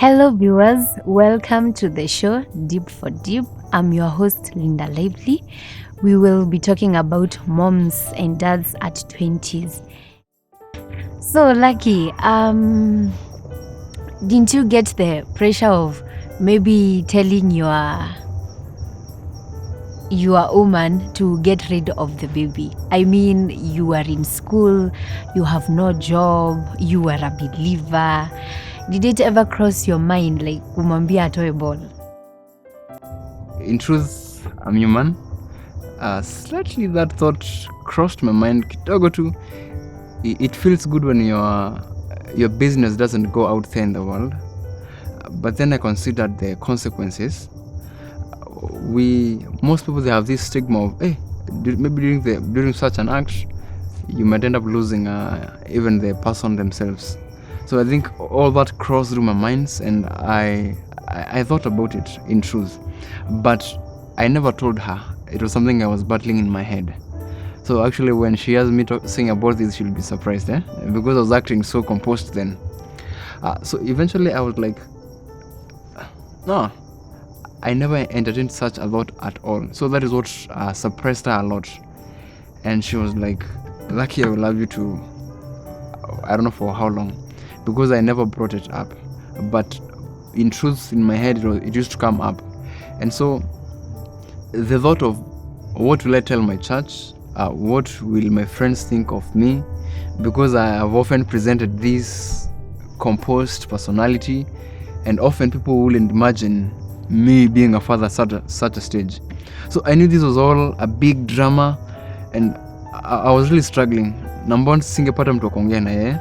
Hello, viewers. Welcome to the show Deep for Deep. I'm your host, Linda Lively. We will be talking about moms and dads at 20s. So, Lucky, didn't you get the pressure of maybe telling your woman to get rid of the baby? I mean, you are in school, you have no job, you are a believer. Did it ever cross your mind like kumwambia atoe ball? In truth, I'm human. Slightly that thought crossed my mind kidogo tu. It feels good when your business doesn't go out there in the world. But then I considered the consequences. Most people, they have this stigma of, maybe during such an act, you might end up losing even the person themselves. So I think all that crossed through my mind, and I thought about it in truth. But I never told her. It was something I was battling in my head. So actually, when she hears me saying about this, she'll be surprised, because I was acting so composed then. So eventually I was like, no, I never entertained such a thought at all. So that is what suppressed her a lot. And she was like, Lucky, I will love you to, I don't know for how long, because I never brought it up. But in truth, in my head, it used to come up. And so the thought of, what will I tell my church? What will my friends think of me? Because I have often presented this composed personality, and often people wouldn't imagine me being a father at such a stage. So I knew this was all a big drama, and I was really struggling. Number one, singepata mtu wa kuongea na yeye,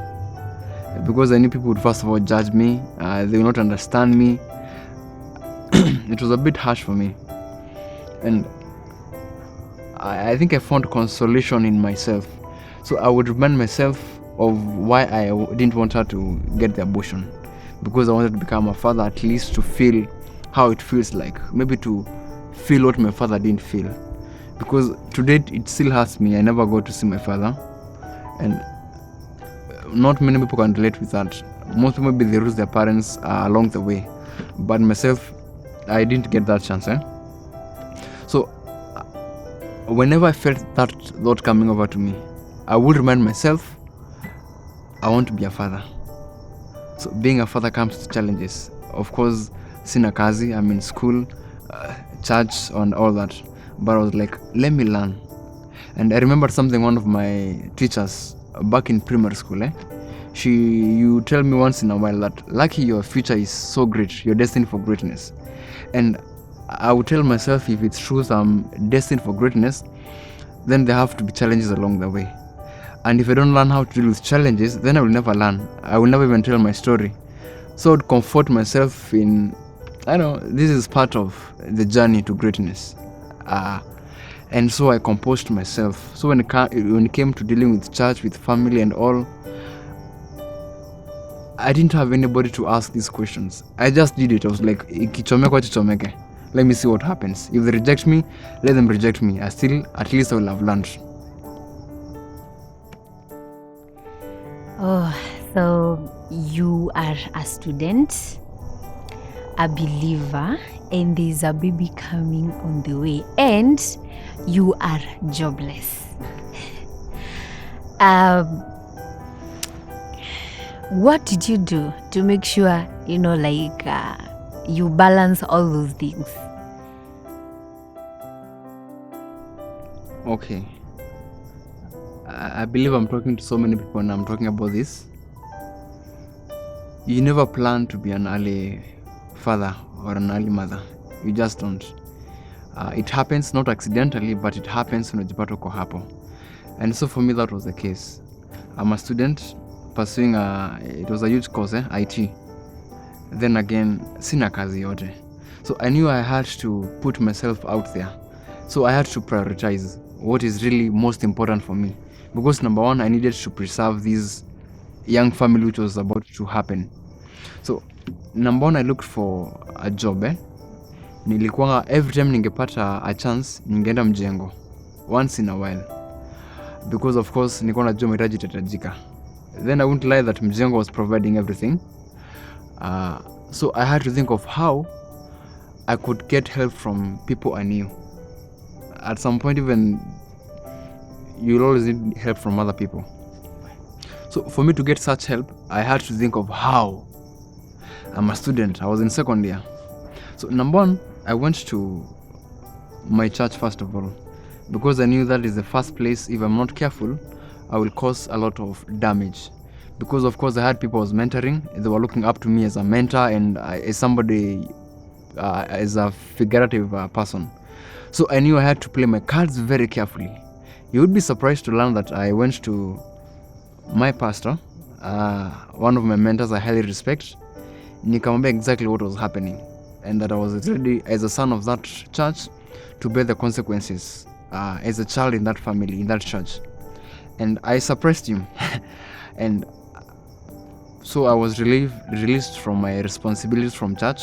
because I knew people would first of all judge me. They would not understand me. It was a bit harsh for me. And I think I found consolation in myself. So I would remind myself of why I didn't want her to get the abortion, because I wanted to become a father, at least to feel how it feels like, maybe to feel what my father didn't feel. Because to date, it still hurts me. I never go to see my father, and not many people can relate with that. Most people, maybe they lose their parents along the way, but myself, I didn't get that chance. So whenever I felt that thought coming over to me, I would remind myself, I want to be a father. So being a father comes with challenges. Of course, sina kazi, I'm in school, church, and all that. But I was like, let me learn. And I remember something one of my teachers back in primary school, you tell me once in a while that, Lucky, your future is so great, you're destined for greatness. And I would tell myself, if it's true I'm destined for greatness, then there have to be challenges along the way. And if I don't learn how to deal with challenges, then I will never learn. I will never even tell my story. So I would comfort myself in, this is part of the journey to greatness. And so I composed myself. So when it came to dealing with church, with family and all, I didn't have anybody to ask these questions. I just did it. I was like, ikichomeka chichomeke. Let me see what happens. If they reject me, let them reject me. At least I will have learned. Oh, so you are a student, a believer, and there's a baby coming on the way, and you are jobless. What did you do to make sure, you balance all those things? Okay. I believe I'm talking to so many people when I'm talking about this. You never plan to be an early father or an early mother. You just don't. It happens, not accidentally, but it happens when unajipata uko hapo. And so for me, that was the case. I'm a student pursuing it was a huge course, IT. Then again, sina kazi yote. So I knew I had to put myself out there. So I had to prioritize what is really most important for me. Because number one, I needed to preserve this young family which was about to happen. So number one, I looked for a job. Nilikuwa every time ningepata a chance, ningeenda mjengo once in a while. Because of course, nilikuwa najua mahitaji itahitajika. Then I wouldn't lie that mjengo was providing everything. So I had to think of how I could get help from people I knew. At some point, even you'll always need help from other people. So for me to get such help, I had to think of how. I'm a student. I was in second year. So number one, I went to my church first of all, because I knew that is the first place. If I'm not careful, I will cause a lot of damage. Because of course I had people I was mentoring. They were looking up to me as a mentor and as somebody, as a figurative person. So I knew I had to play my cards very carefully. You would be surprised to learn that I went to my pastor, one of my mentors I highly respect, nikamwambia exactly what was happening, and that I was ready as a son of that church to bear the consequences as a child in that family, in that church. And I suppressed him. And so I was released from my responsibilities from church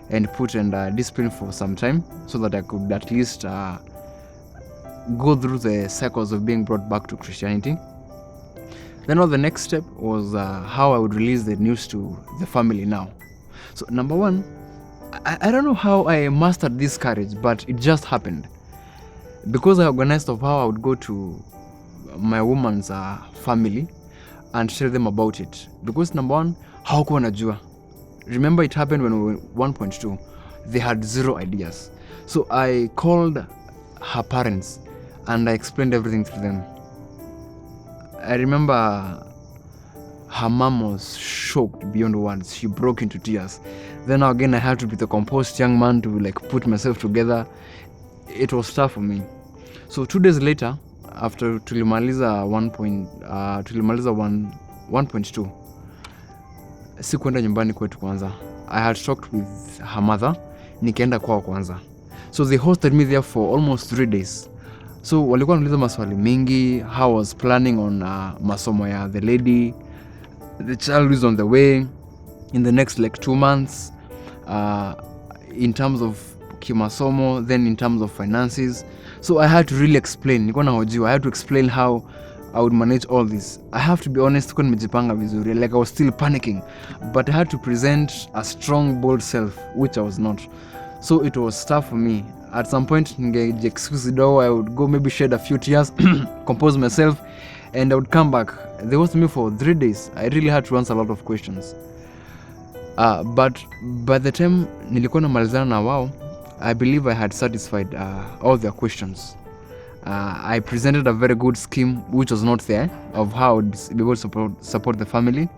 and put under discipline for some time, so that I could at least go through the cycles of being brought back to Christianity. Then the next step was how I would release the news to the family now. So number one, I don't know how I mastered this courage, but it just happened. Because I organized of how I would go to my woman's family and tell them about it. Because number one, hawakuwa wanajua. Remember, it happened when we were 1.2. They had zero ideas. So I called her parents and I explained everything to them. I remember her mom was shocked beyond words. She broke into tears. Then again, I had to be the composed young man to put myself together. It was tough for me. So 2 days later, after tulimaliza 1.2, sikuenda nyumbani kwetu kwanza. I had talked with her mother, nikaenda kwao kwanza. So they hosted me there for almost 3 days. So walikuwa wanauliza maswali mingi, how I was planning on masomo ya the lady, the child is on the way in the next 2 months, in terms of kimasomo, then in terms of finances. So I had to really explain. Nilikuwa nahojiwa, I had to explain how I would manage all this. I have to be honest, sikuwa nimejipanga vizuri. I was still panicking, but I had to present a strong, bold self, which I was not. So it was tough for me. At some point, excuse though, I would go maybe shed a few tears, compose myself, and I would come back. They hosted me for 3 days. I really had to answer a lot of questions. But by the time nilikuwa namalizana na wao, I believe I had satisfied all their questions. I presented a very good scheme, which was not there, of how I would be able to support the family.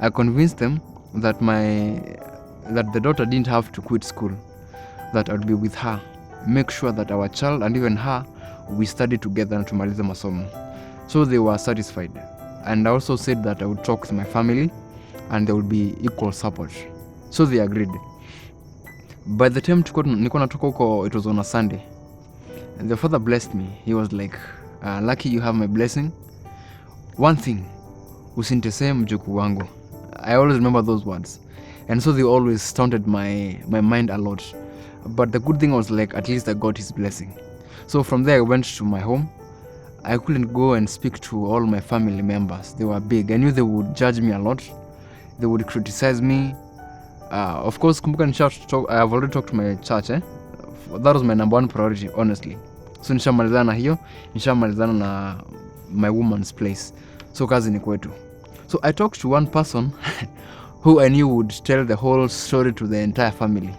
I convinced them that the daughter didn't have to quit school, that I would be with her, make sure that our child and even her, we study together and tumalize masomo. So they were satisfied. And I also said that I would talk to my family and there would be equal support. So they agreed. By the time nilikuwa natoka huko, it was on a Sunday. And the father blessed me. He was like, lucky you have my blessing. One thing, usintesee mjukuu wangu. I always remember those words. And so they always taunted my mind a lot. But the good thing was at least I got his blessing. So from there I went to my home. I couldn't go and speak to all my family members. They were big. I knew they would judge me a lot. They would criticize me. Of course, kumbuka I've already talked to my church. That was my number one priority, honestly. So nishamalizana na hiyo, nishamalizana na my woman's place. So kazi ni kwetu. So I talked to one person who I knew would tell the whole story to the entire family.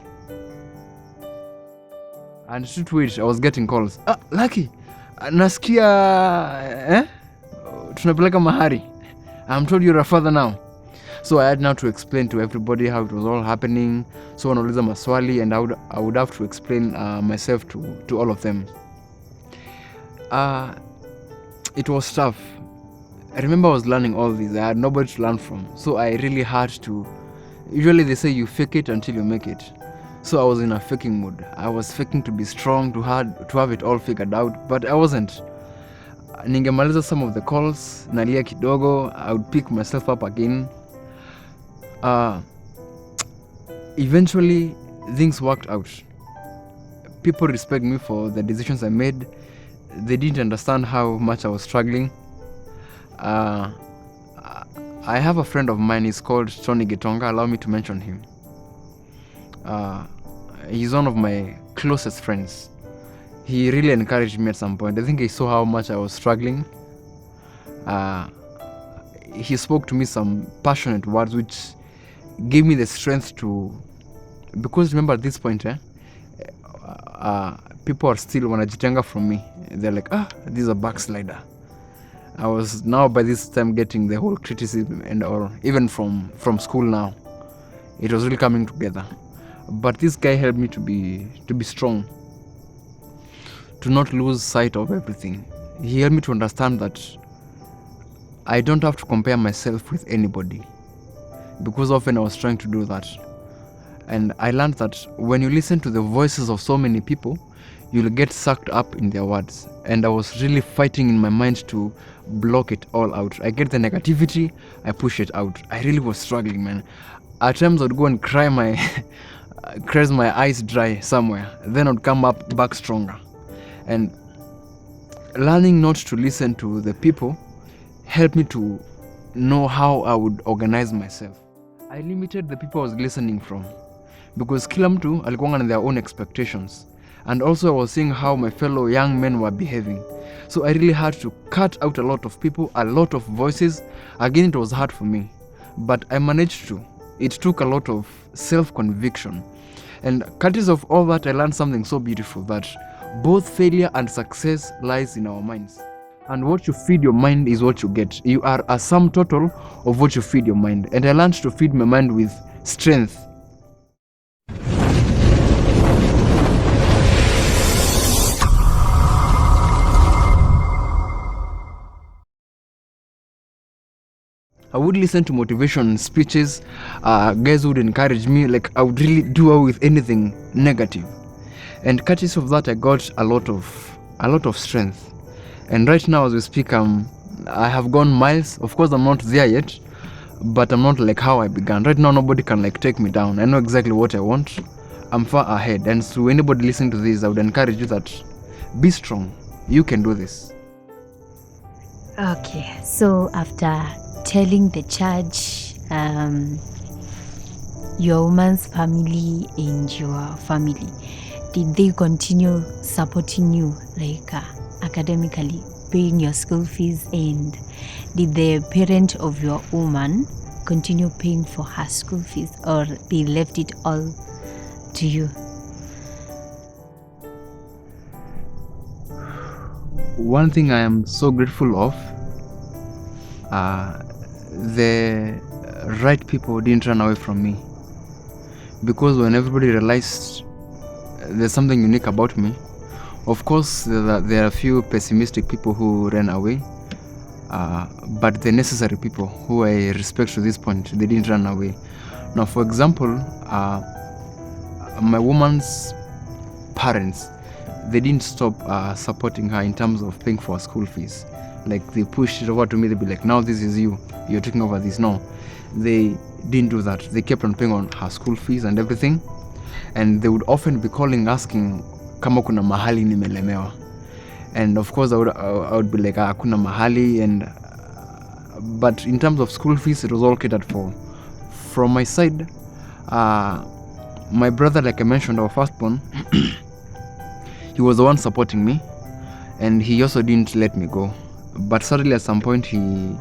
And to which I was getting calls. Lucky, nasikia tunapeleka mahari. I'm told you're a father now. So I had now to explain to everybody how it was all happening. So wanauliza maswali and I would have to explain myself to all of them. It was tough. I remember I was learning all this. I had nobody to learn from. So I really had to. Usually they say you fake it until you make it. So I was in a faking mood. I was faking to be strong, to have it all figured out, but I wasn't. Ningemaliza some of the calls, nalia kidogo, I would pick myself up again. Eventually, things worked out. People respect me for the decisions I made. They didn't understand how much I was struggling. I have a friend of mine, he's called Tony Gitonga, allow me to mention him. he's one of my closest friends. He really encouraged me at some point. I think he saw how much I was struggling. He spoke to me some passionate words which gave me the strength to, because remember at this point people are still wanajitenga from me. They're like, this is a backslider. I was now by this time getting the whole criticism and or even from school now. It was really coming together. But this guy helped me to be strong, to not lose sight of everything. He helped me to understand that I don't have to compare myself with anybody, because often I was trying to do that. And I learned that when you listen to the voices of so many people, you'll get sucked up in their words. And I was really fighting in my mind to block it all out. I get the negativity, I push it out. I really was struggling, man. At times I'd go and cry my eyes dry somewhere. Then I'd come back stronger. And learning not to listen to the people helped me to know how I would organize myself. I limited the people I was listening from, because kila mtu alikuwa na their own expectations, and also I was seeing how my fellow young men were behaving. So I really had to cut out a lot of people, a lot of voices. Again, it was hard for me, but I managed to. It took a lot of self-conviction, and courtesy of all that, I learned something so beautiful, that both failure and success lies in our minds. And what you feed your mind is what you get. You are a sum total of what you feed your mind. And I learned to feed my mind with strength. I would listen to motivation speeches, guys would encourage me. Like, I would really do away with anything negative. And courtesy of that, I got a lot of strength. And right now as we speak, I have gone miles. Of course, I'm not there yet, but I'm not like how I began. Right now, nobody can like take me down. I know exactly what I want. I'm far ahead. And to anybody listening to this, I would encourage you that be strong. You can do this. Okay, so after telling the church, your woman's family and your family, did they continue supporting you, like academically, paying your school fees? And did the parent of your woman continue paying for her school fees, or they left it all to you? One thing I am so grateful of, the right people didn't run away from me, because when everybody realized there's something unique about me, of course there are a few pessimistic people who ran away, but the necessary people who I respect to this point, they didn't run away. Now, for example, my woman's parents, they didn't stop supporting her in terms of paying for her school fees. Like, they pushed it over to me. They'd be like, now this is you're taking over this. No, they didn't do that. They kept on paying on her school fees and everything, and they would often be calling, asking kama kuna mahali nimelemewa. And of course I would be like, hakuna mahali. And but in terms of school fees, it was all catered for. From my side, my brother, like I mentioned, our firstborn, he was the one supporting me, and he also didn't let me go. But suddenly at some point he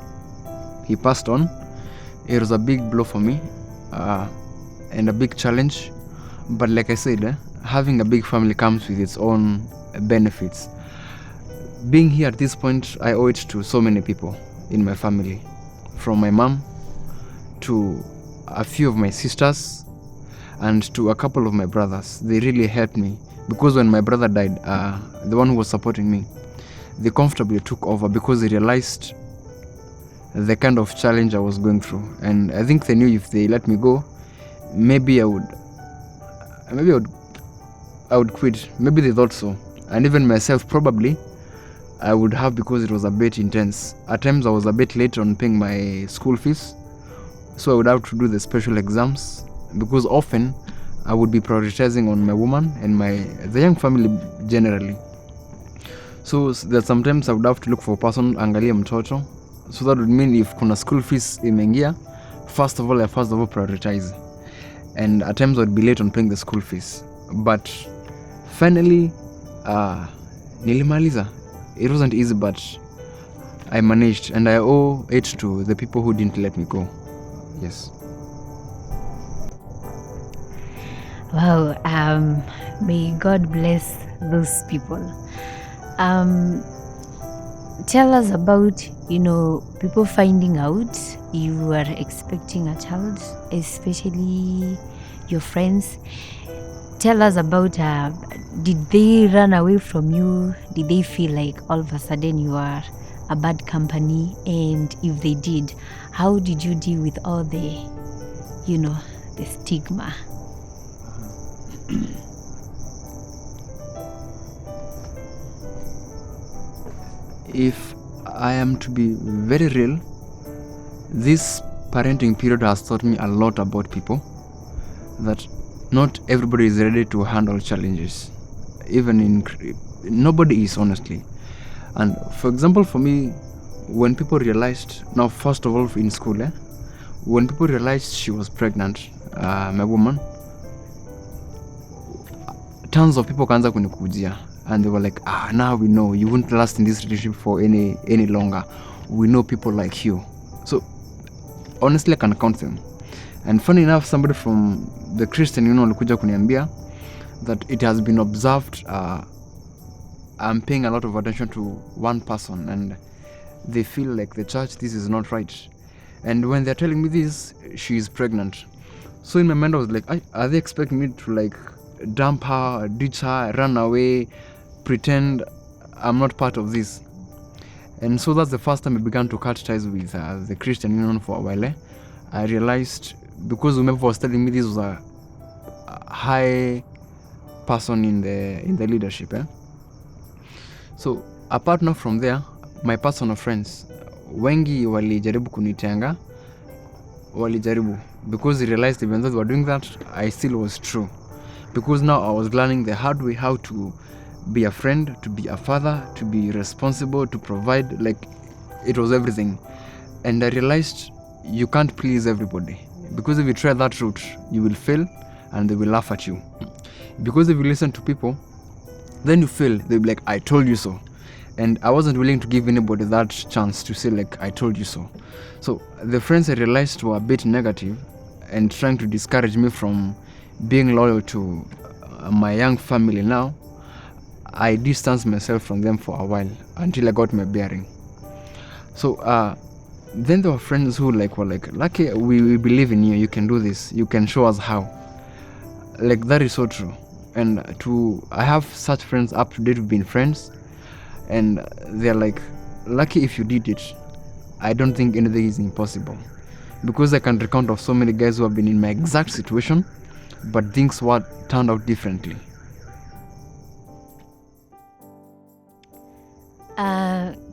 passed on. It was a big blow for me, and a big challenge. But like I said, having a big family comes with its own benefits. Being here at this point, I owe it to so many people in my family, from my mom to a few of my sisters and to a couple of my brothers. They really helped me, because when my brother died, the one who was supporting me, they comfortably took over, because they realized the kind of challenge I was going through. And I think they knew if they let me go, maybe I would quit. Maybe they thought so. And even myself, probably I would have, because it was a bit intense. At times I was a bit late on paying my school fees, so I would have to do the special exams, because often I would be prioritizing on my woman and the young family generally. So that sometimes I would have to look for a person angalia mtoto. So that would mean if kuna school fees imeingia, first of all prioritize. and at times I'd be late on paying the school fees. But finally, nilimaliza. It wasn't easy, but I managed, and I owe it to the people who didn't let me go. Yes. Wow, may God bless those people. Tell us about, people finding out you were expecting a child, especially your friends. Tell us about, did they run away from you? Did they feel like all of a sudden you are a bad company? And if they did, how did you deal with all the, the stigma? If I am to be very real, this parenting period has taught me a lot about people, that not everybody is ready to handle challenges. Nobody is, honestly. And for example, for me, when people realized, now first of all in school, when people realized she was pregnant, my woman, tons of people kaanza kunikujia, and they were like, now we know you won't last in this relationship for any longer. We know people like you. So honestly, I can count them. And funny enough, somebody from the Christian alikuja kuniambia that it has been observed, I'm paying a lot of attention to one person, and they feel like the church, this is not right. And when they're telling me this, she is pregnant. So in my mind I was like, are they expecting me to like dump her, ditch her, run away, pretend I'm not part of this? And so that's the first time I began to cut ties with the Christian Union for a while. I realized, because whoever was telling me this was a high person in the leadership. So apart now from there, my personal friends, wengi walijaribu kunitenga, because they realized even though they were doing that, I still was true. Because now I was learning the hard way how to be a friend, to be a father, to be responsible, to provide, like it was everything. And I realized you can't please everybody, because if you try that route, you will fail and they will laugh at you. Because if you listen to people, then you fail, they'll be like, I told you so. And I wasn't willing to give anybody that chance to say like, I told you so. So the friends I realized were a bit negative and trying to discourage me from being loyal to my young family now. I distanced myself from them for a while until I got my bearing. So then there were friends who were like, Lucky, we believe in you, you can do this, you can show us how. Like that is so true. And I have such friends up to date who've been friends, and they're like, Lucky, if you did it, I don't think anything is impossible. Because I can recount of so many guys who have been in my exact situation, but things turned out differently.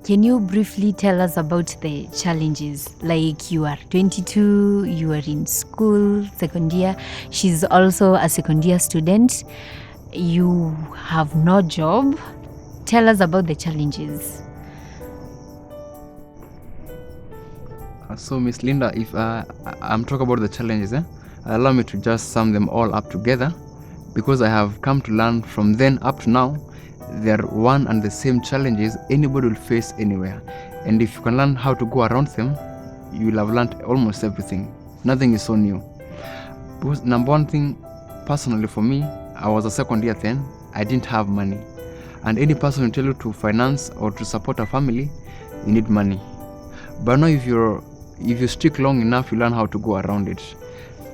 Can you briefly tell us about the challenges? Like, you are 22, you are in school, second year. She's also a second year student. You have no job. Tell us about the challenges. So Miss Linda, if I'm talking about the challenges, allow me to just sum them all up together, because I have come to learn from then up to now, they're one and the same challenges anybody will face anywhere. And if you can learn how to go around them, you will have learned almost everything. Nothing is so new. Because number one thing, personally for me, I was a second year then, I didn't have money. And any person will tell you to finance or to support a family, you need money. But now if you stick long enough, you learn how to go around it.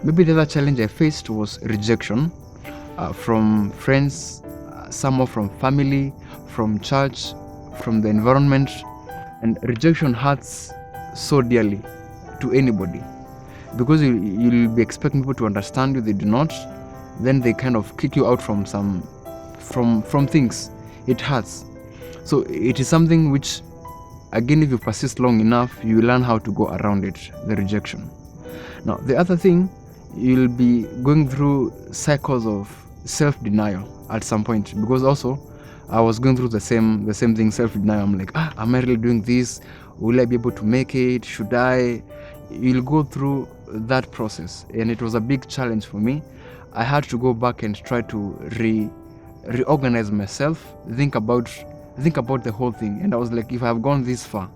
Maybe the other challenge I faced was rejection from friends, some more from family, from church, from the environment. And rejection hurts so dearly to anybody, because you'll be expecting people to understand you. They do not, then they kind of kick you out from things. It hurts. So it is something which, again, if you persist long enough, you will learn how to go around it, the rejection. Now the other thing, you'll be going through cycles of self-denial at some point, because also I was going through the same thing, self-denial. I'm like, am I really doing this? Will I be able to make it? Should I? You'll go through that process, and it was a big challenge for me. I had to go back and try to reorganize myself, think about the whole thing. And I was like, if I've gone this far,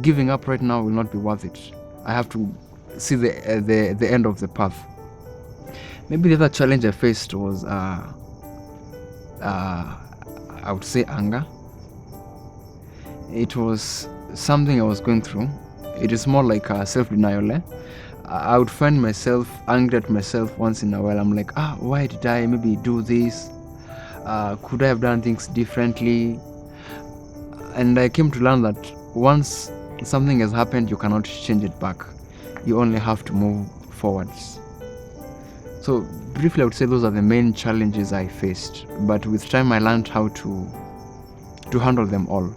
giving up right now will not be worth it. I have to see the end of the path. Maybe the other challenge I faced was I would say anger. It was something I was going through. It is more like self-denial. I would find myself angry at myself once in a while. I'm like, why did I maybe do this? Could I have done things differently? And I came to learn that once something has happened, you cannot change it back. You only have to move forwards. So briefly, I would say those are the main challenges I faced. But with time, I learned how to handle them all.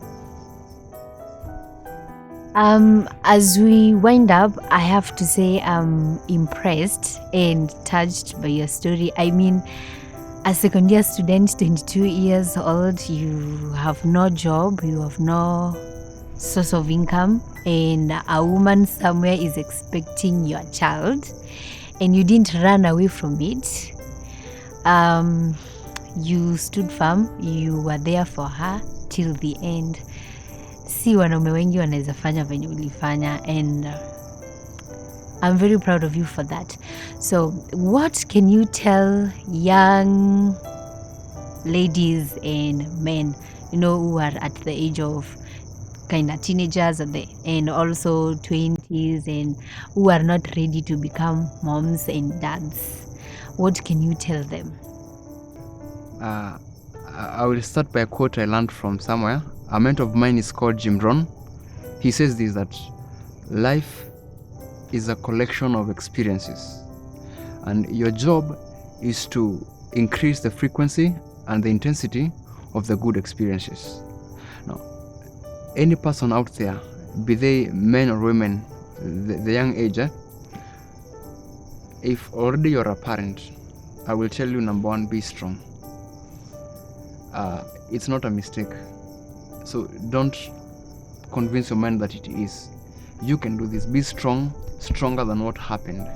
As we wind up, I have to say I'm impressed and touched by your story. I mean, a second year student, 22 years old, you have no job, you have no source of income, and a woman somewhere is expecting your child, and you didn't run away from it. You stood firm, you were there for her till the end. Si wanaume wengi wanaweza fanya venye ulifanya, and I'm very proud of you for that. So what can you tell young ladies and men, who are at the age of kind of teenagers and also 20s, and who are not ready to become moms and dads? What can you tell them? I will start by a quote I learned from somewhere. A mentor of mine is called Jim Rohn. He says this, that life is a collection of experiences, and your job is to increase the frequency and the intensity of the good experiences. Now, any person out there, be they men or women, the young age, if already you're a parent, I will tell you, number one, be strong. It's not a mistake. So don't convince your mind that it is. You can do this. Be strong, stronger than what happened.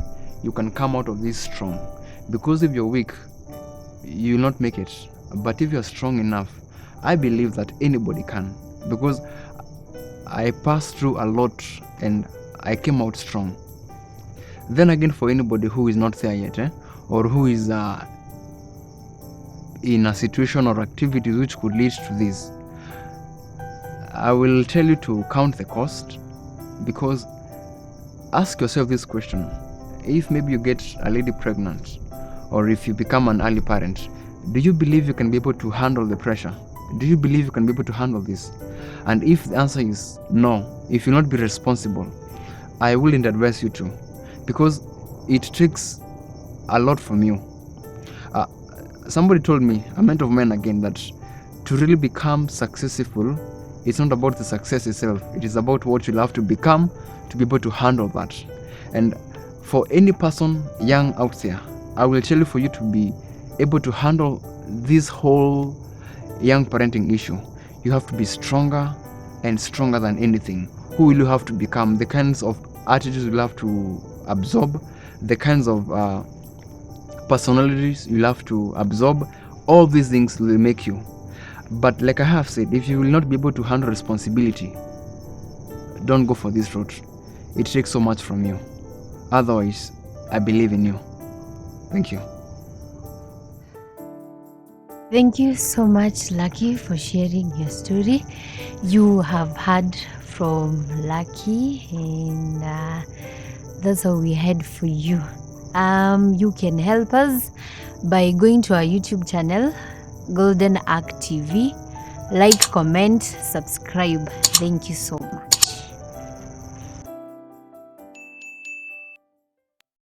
You can come out of this strong. Because if you're weak, you'll not make it. But if you're strong enough, I believe that anybody can. Because I passed through a lot and I came out strong. Then again, for anybody who is not there yet, or who is in a situation or activities which could lead to this, I will tell you to count the cost, because ask yourself this question. If maybe you get a lady pregnant, or if you become an early parent, do you believe you can be able to handle the pressure? Do you believe you can be able to handle this? And if the answer is no, if you'll not be responsible, I wouldn't advise you to, because it takes a lot from you. Somebody told me, a mentor of mine again, that to really become successful, it's not about the success itself. It is about what you'll have to become to be able to handle that. And for any person young out there, I will tell you, for you to be able to handle this whole young parenting issue, you have to be stronger and stronger than anything. Who will you have to become? The kinds of attitudes you'll have to absorb, the kinds of personalities you'll have to absorb, all these things will make you. But like I have said, if you will not be able to handle responsibility, don't go for this route. It takes so much from you. Otherwise, I believe in you. Thank you. Thank you so much, Lucky, for sharing your story. You have heard from Lucky, and that's all we had for you. You can help us by going to our YouTube channel, Golden Arc TV. Like, comment, subscribe. Thank you so much.